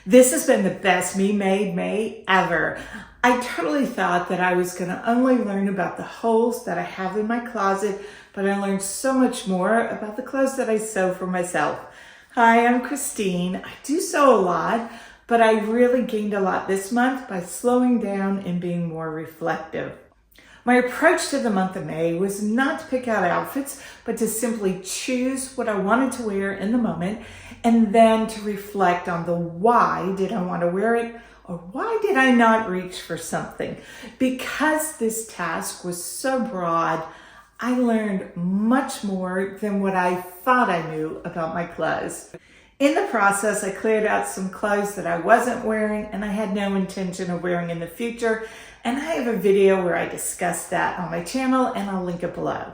This has been the best Me Made May ever. I totally thought that I was going to only learn about the holes that I have in my closet, but I learned so much more about the clothes that I sew for myself. Hi, I'm Christine. I do sew a lot, but I really gained a lot this month by slowing down and being more reflective. My approach to the month of May was not to pick out outfits, but to simply choose what I wanted to wear in the moment and then to reflect on the why did I want to wear it or why did I not reach for something. Because this task was so broad, I learned much more than what I thought I knew about my clothes. In the process, I cleared out some clothes that I wasn't wearing and I had no intention of wearing in the future. And I have a video where I discuss that on my channel and I'll link it below.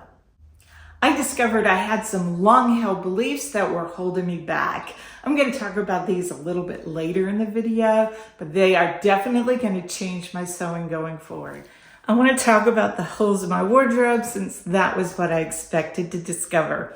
I discovered I had some long-held beliefs that were holding me back. I'm going to talk about these a little bit later in the video, but they are definitely going to change my sewing going forward. I want to talk about the holes in my wardrobe since that was what I expected to discover.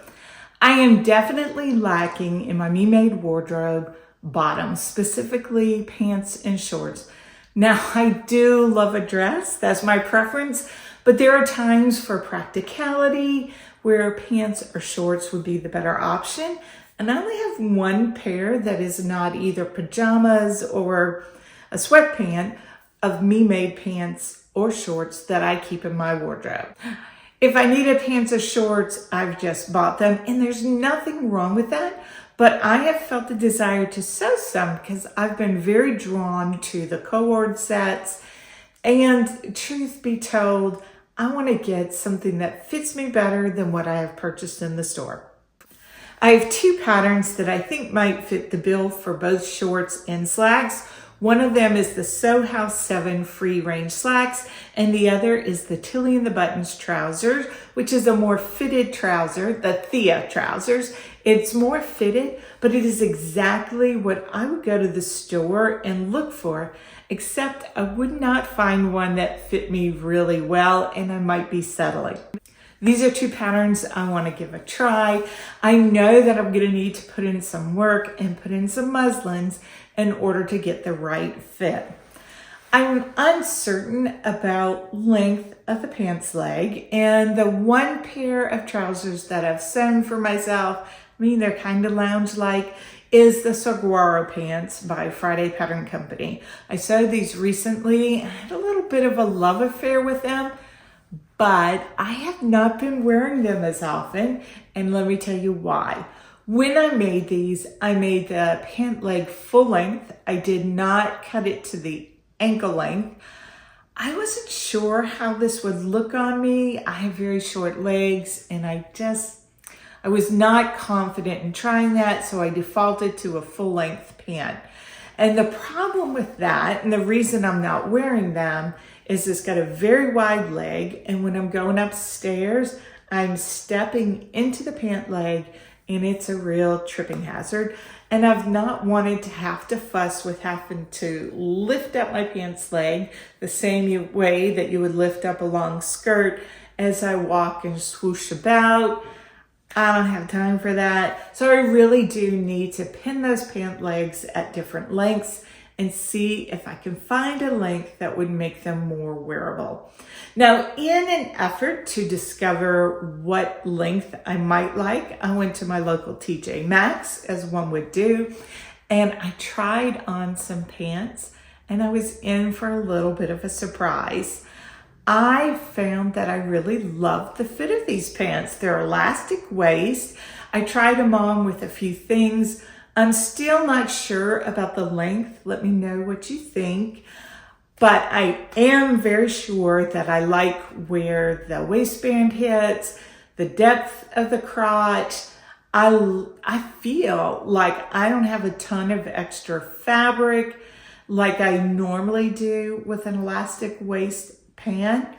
I am definitely lacking in my Me Made wardrobe bottoms, specifically pants and shorts. Now, I do love a dress, that's my preference, but there are times for practicality where pants or shorts would be the better option. And I only have one pair that is not either pajamas or a sweatpant of Me Made pants or shorts that I keep in my wardrobe. If I needed pants or shorts, I've just bought them, and there's nothing wrong with that. But I have felt the desire to sew some because I've been very drawn to the cord sets. And truth be told, I want to get something that fits me better than what I have purchased in the store. I have two patterns that I think might fit the bill for both shorts and slacks. One of them is the Sew House 7 free range slacks, and the other is the Tilly and the Buttons trousers, which is a more fitted trouser, the Thea trousers. It's more fitted, but it is exactly what I would go to the store and look for, except I would not find one that fit me really well and I might be settling. These are two patterns I want to give a try. I know that I'm going to need to put in some work and put in some muslins in order to get the right fit. I'm uncertain about length of the pants leg, and the one pair of trousers that I've sewn for myself, they're kind of lounge-like, is the saguaro pants by Friday Pattern Company. I sewed these recently. I had a little bit of a love affair with them, but I have not been wearing them as often, and let me tell you why. When I made these, I made the pant leg full length. I did not cut it to the ankle length. I wasn't sure how this would look on me. I have very short legs and I was not confident in trying that, so I defaulted to a full length pant. And the problem with that, and the reason I'm not wearing them, is it's got a very wide leg, and when I'm going upstairs, I'm stepping into the pant leg and it's a real tripping hazard. And I've not wanted to have to fuss with having to lift up my pants leg the same way that you would lift up a long skirt as I walk and swoosh about. I don't have time for that. So I really do need to pin those pant legs at different lengths and see if I can find a length that would make them more wearable. Now, in an effort to discover what length I might like, I went to my local TJ Maxx, as one would do, and I tried on some pants, and I was in for a little bit of a surprise. I found that I really loved the fit of these pants. They're elastic waist. I tried them on with a few things. I'm still not sure about the length. Let me know what you think. But I am very sure that I like where the waistband hits, the depth of the crotch. I feel like I don't have a ton of extra fabric like I normally do with an elastic waist pant.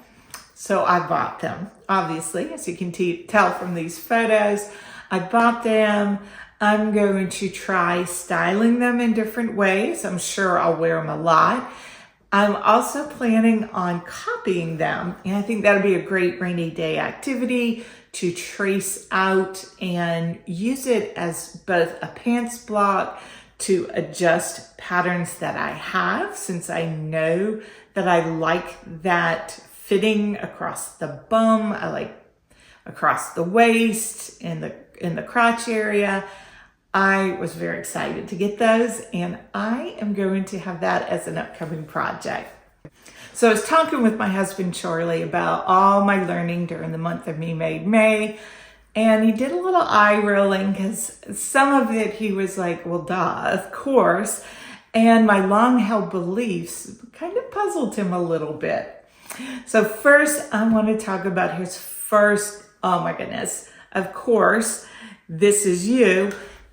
So I bought them, obviously, as you can tell from these photos. I bought them. I'm going to try styling them in different ways. I'm sure I'll wear them a lot. I'm also planning on copying them, and I think that'll be a great rainy day activity to trace out and use it as both a pants block to adjust patterns that I have, since I know that I like that fitting across the bum. I like across the waist, in the crotch area. I was very excited to get those, and I am going to have that as an upcoming project. So I was talking with my husband, Charlie, about all my learning during the month of Me Made May, and he did a little eye rolling because some of it he was like, well, duh, of course. And my long held beliefs kind of puzzled him a little bit. So first, I want to talk about his first, oh my goodness, of course, this is you.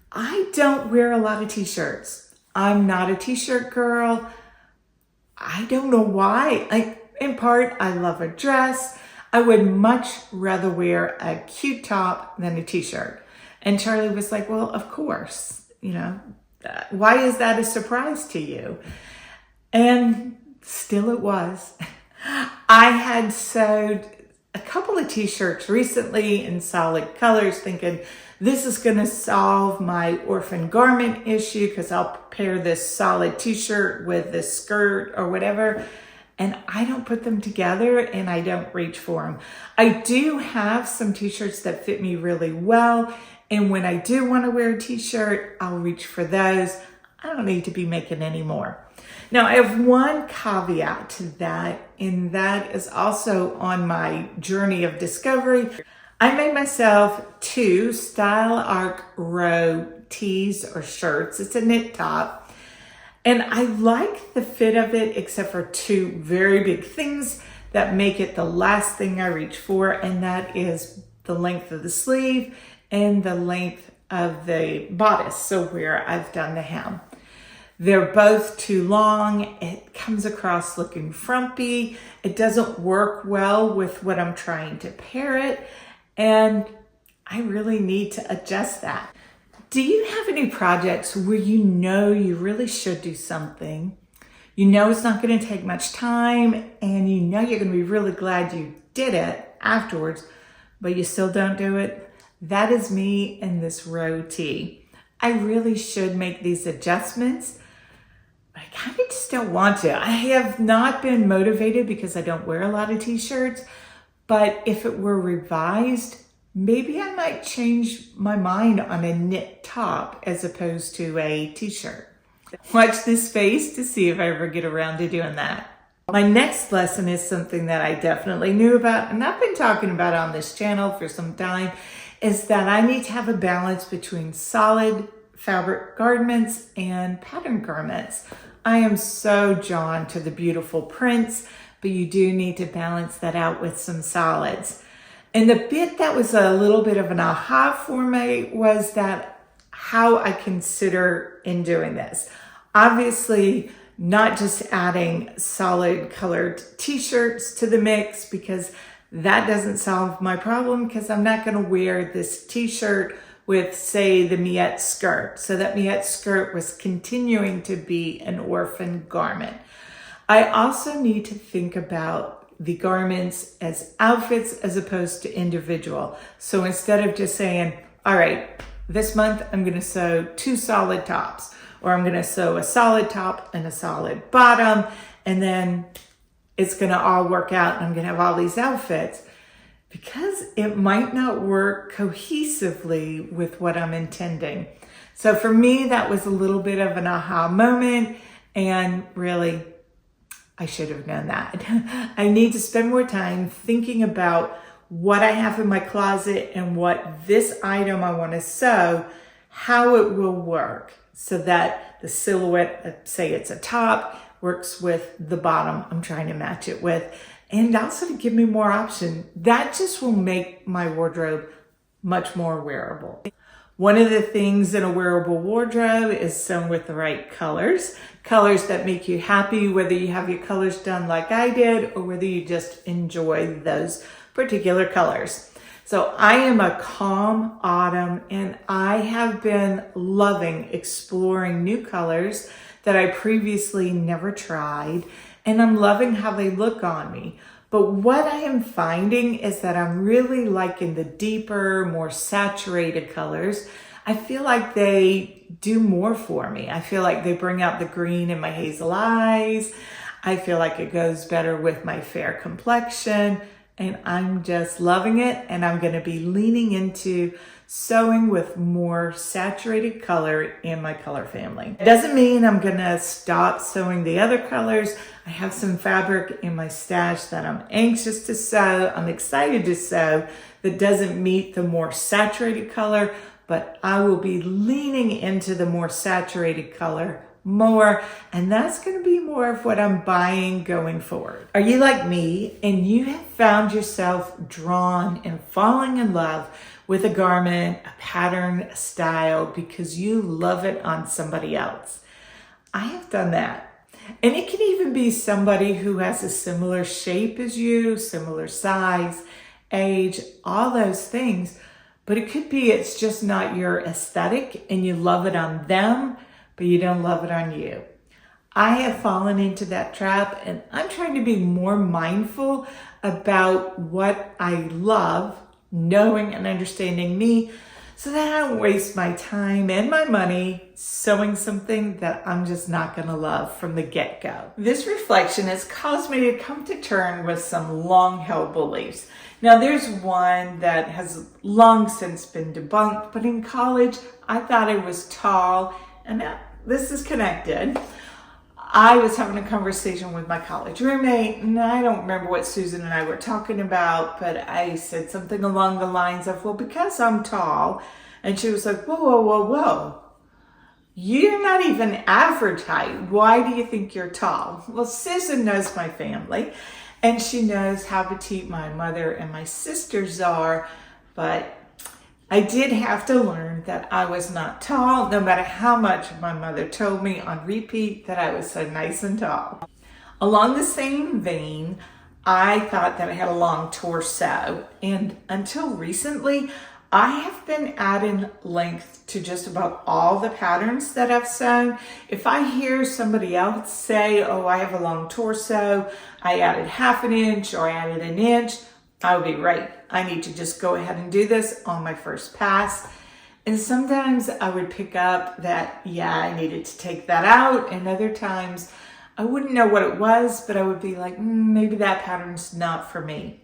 I don't wear a lot of t-shirts. I'm not a t-shirt girl. I don't know why. In part, I love a dress. I would much rather wear a cute top than a t-shirt. And Charlie was like, well, of course, why is that a surprise to you? And still it was. I had sewed a couple of t-shirts recently in solid colors, thinking this is going to solve my orphan garment issue because I'll pair this solid t-shirt with this skirt or whatever. And I don't put them together and I don't reach for them. I do have some t-shirts that fit me really well. And when I do want to wear a t-shirt, I'll reach for those. I don't need to be making any more. Now, I have one caveat to that, and that is also on my journey of discovery. I made myself 2 Style Arc Row tees or shirts. It's a knit top. And I like the fit of it, except for 2 very big things that make it the last thing I reach for, and that is the length of the sleeve and the length of the bodice, so where I've done the hem. They're both too long. It comes across looking frumpy. It doesn't work well with what I'm trying to pair it, and I really need to adjust that. Do you have any projects where you really should do something? You know it's not going to take much time, and you know you're going to be really glad you did it afterwards, but you still don't do it? That is me in this row tee. I really should make these adjustments, but I kind of just don't want to. I have not been motivated because I don't wear a lot of t-shirts, but if it were revised, maybe I might change my mind on a knit top as opposed to a t-shirt. Watch this space to see if I ever get around to doing that. My next lesson is something that I definitely knew about, and I've been talking about on this channel for some time, is that I need to have a balance between solid fabric garments and pattern garments. I am so drawn to the beautiful prints, but you do need to balance that out with some solids. And the bit that was a little bit of an aha for me was that how I consider in doing this. Obviously, not just adding solid colored t-shirts to the mix, because that doesn't solve my problem, because I'm not going to wear this t-shirt with, say, the Miette skirt. So that Miette skirt was continuing to be an orphan garment. I also need to think about the garments as outfits as opposed to individual. So instead of just saying, all right, this month I'm going to sew 2 solid tops, or I'm going to sew a solid top and a solid bottom, and then it's going to all work out and I'm going to have all these outfits, because it might not work cohesively with what I'm intending. So for me, that was a little bit of an aha moment, and really, I should have known that. I need to spend more time thinking about what I have in my closet and what this item I want to sew, how it will work, so that the silhouette, say it's a top, works with the bottom I'm trying to match it with, and also to give me more option. That just will make my wardrobe much more wearable. One of the things in a wearable wardrobe is sewn with the right colors that make you happy, whether you have your colors done like I did or whether you just enjoy those particular colors. So I am a calm autumn, and I have been loving exploring new colors that I previously never tried, and I'm loving how they look on me. But what I am finding is that I'm really liking the deeper, more saturated colors. I feel like they do more for me. I feel like they bring out the green in my hazel eyes. I feel like it goes better with my fair complexion, and I'm just loving it. And I'm going to be leaning into sewing with more saturated color in my color family. It doesn't mean I'm going to stop sewing the other colors. I have some fabric in my stash that I'm anxious to sew. I'm excited to sew that doesn't meet the more saturated color, but I will be leaning into the more saturated color more, and that's going to be more of what I'm buying going forward. Are you like me and you have found yourself drawn and falling in love with a garment, a pattern, a style because you love it on somebody else? I have done that. And it can even be somebody who has a similar shape as you, similar size, age, all those things. But it could be it's just not your aesthetic and you love it on them, but you don't love it on you. I have fallen into that trap, and I'm trying to be more mindful about what I love, knowing and understanding me, so that I don't waste my time and my money sewing something that I'm just not going to love from the get-go. This reflection has caused me to come to terms with some long-held beliefs. Now, there's one that has long since been debunked, but in college, I thought I was tall, and this is connected. I was having a conversation with my college roommate, and I don't remember what Susan and I were talking about, but I said something along the lines of, well, because I'm tall, and she was like, whoa, whoa, whoa, whoa. You're not even average height. Why do you think you're tall? Well, Susan knows my family, and she knows how petite my mother and my sisters are, but I did have to learn that I was not tall, no matter how much my mother told me on repeat that I was so nice and tall. Along the same vein, I thought that I had a long torso, and until recently, I have been adding length to just about all the patterns that I've sewn. If I hear somebody else say, oh, I have a long torso, I added half an inch or I added an inch, I would be right. I need to just go ahead and do this on my first pass. And sometimes I would pick up that, yeah, I needed to take that out. And other times I wouldn't know what it was, but I would be like, maybe that pattern's not for me.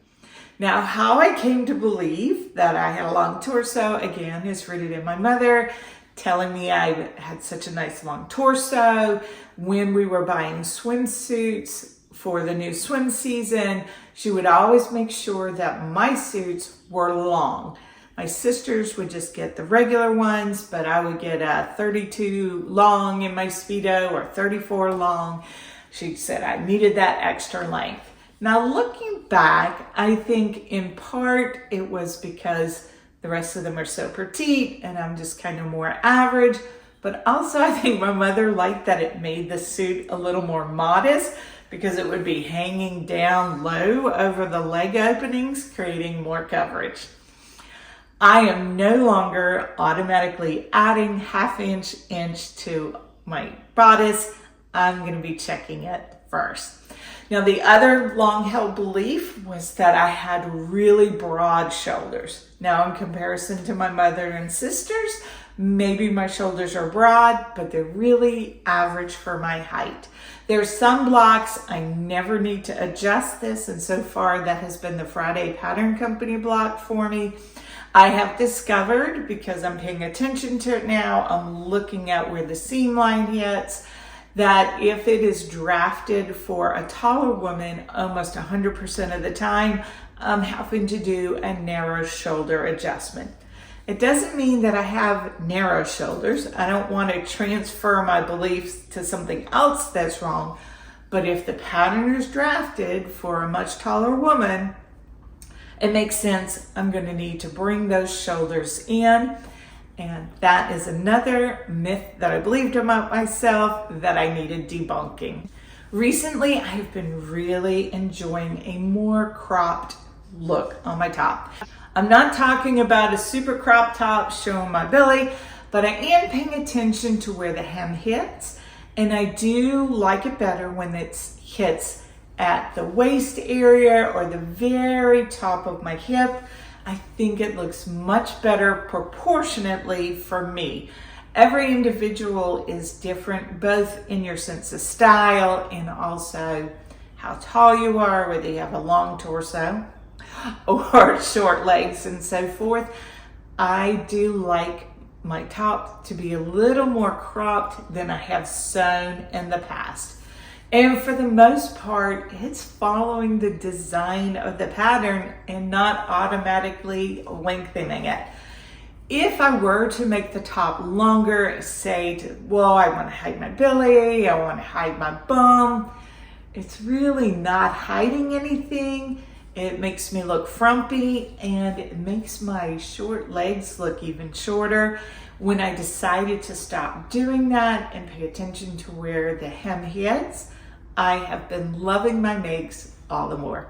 Now, how I came to believe that I had a long torso, again, is rooted in my mother telling me I had such a nice long torso. When we were buying swimsuits for the new swim season, she would always make sure that my suits were long. My sisters would just get the regular ones, but I would get a 32 long in my Speedo or 34 long. She said I needed that extra length. Now, looking back, I think in part it was because the rest of them are so petite and I'm just kind of more average. But also I think my mother liked that it made the suit a little more modest because it would be hanging down low over the leg openings, creating more coverage. I am no longer automatically adding half inch to my bodice. I'm going to be checking it first. Now, the other long-held belief was that I had really broad shoulders. Now, in comparison to my mother and sisters, maybe my shoulders are broad, but they're really average for my height. There's some blocks I never need to adjust this, and so far that has been the Friday Pattern Company block for me. I have discovered, because I'm paying attention to it now, I'm looking at where the seam line hits, that if it is drafted for a taller woman, almost 100% of the time, I'm having to do a narrow shoulder adjustment. It doesn't mean that I have narrow shoulders. I don't want to transfer my beliefs to something else that's wrong. But if the pattern is drafted for a much taller woman, it makes sense. I'm going to need to bring those shoulders in. And that is another myth that I believed about myself that I needed debunking. Recently, I've been really enjoying a more cropped look on my top. I'm not talking about a super crop top showing my belly, but I am paying attention to where the hem hits. And I do like it better when it hits at the waist area or the very top of my hip. I think it looks much better proportionately for me. Every individual is different, both in your sense of style and also how tall you are, whether you have a long torso or short legs and so forth. I do like my top to be a little more cropped than I have sewn in the past. And for the most part, it's following the design of the pattern and not automatically lengthening it. If I were to make the top longer, say, well, I want to hide my belly, I want to hide my bum, it's really not hiding anything. It makes me look frumpy and it makes my short legs look even shorter. When I decided to stop doing that and pay attention to where the hem heads, I have been loving my makes all the more.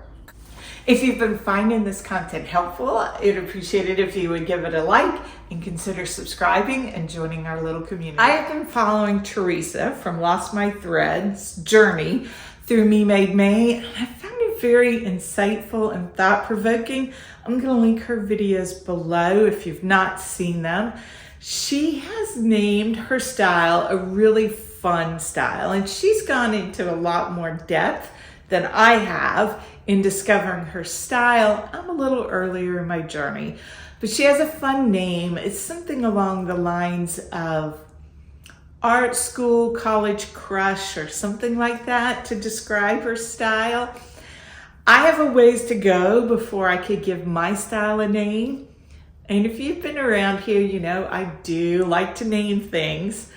If you've been finding this content helpful, I'd appreciate it if you would give it a like and consider subscribing and joining our little community. I have been following Teresa from Lost My Threads journey through Me Made May, and I found it very insightful and thought-provoking. I'm going to link her videos below if you've not seen them. She has named her style a really fun style, and she's gone into a lot more depth than I have in discovering her style. I'm a little earlier in my journey, but she has a fun name. It's something along the lines of art school, college crush, or something like that to describe her style. I have a ways to go before I could give my style a name. And if you've been around here, you know I do like to name things.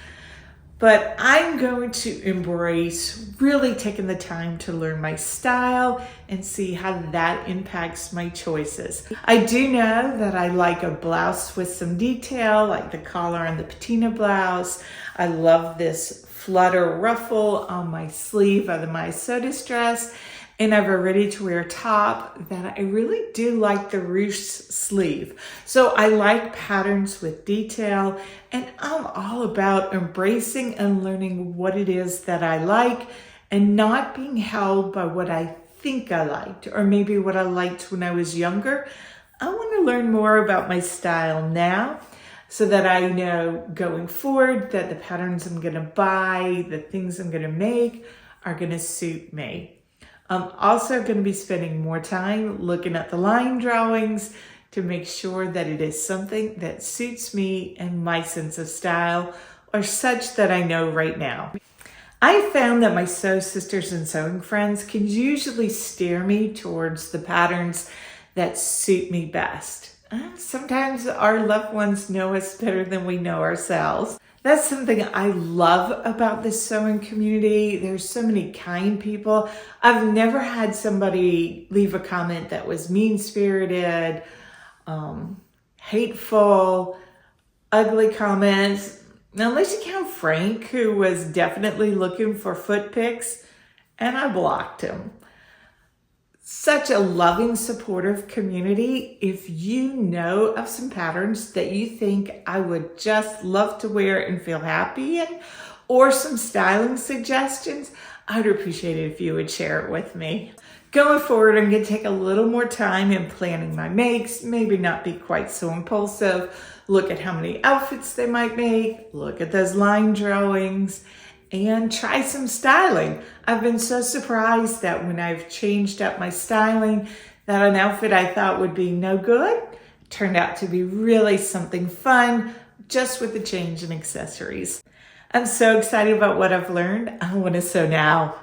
But I'm going to embrace really taking the time to learn my style and see how that impacts my choices. I do know that I like a blouse with some detail, like the collar on the patina blouse. I love this flutter ruffle on my sleeve of the My Sodas dress. And I have a ready-to-wear top that I really do like the ruched sleeve. So I like patterns with detail, and I'm all about embracing and learning what it is that I like and not being held by what I think I liked or maybe what I liked when I was younger. I want to learn more about my style now so that I know going forward that the patterns I'm going to buy, the things I'm going to make are going to suit me. I'm also going to be spending more time looking at the line drawings to make sure that it is something that suits me and my sense of style, or such that I know right now. I found that my sew sisters and sewing friends can usually steer me towards the patterns that suit me best. Sometimes our loved ones know us better than we know ourselves. That's something I love about this sewing community. There's so many kind people. I've never had somebody leave a comment that was mean-spirited, hateful, ugly comments. Now, unless you count Frank, who was definitely looking for foot pics, and I blocked him. Such a loving, supportive community. If you know of some patterns that you think I would just love to wear and feel happy in, or some styling suggestions, I'd appreciate it if you would share it with me. Going forward, I'm going to take a little more time in planning my makes, maybe not be quite so impulsive, look at how many outfits they might make, look at those line drawings, and try some styling. I've been so surprised that when I've changed up my styling, that an outfit I thought would be no good turned out to be really something fun, just with the change in accessories. I'm so excited about what I've learned. I want to sew now.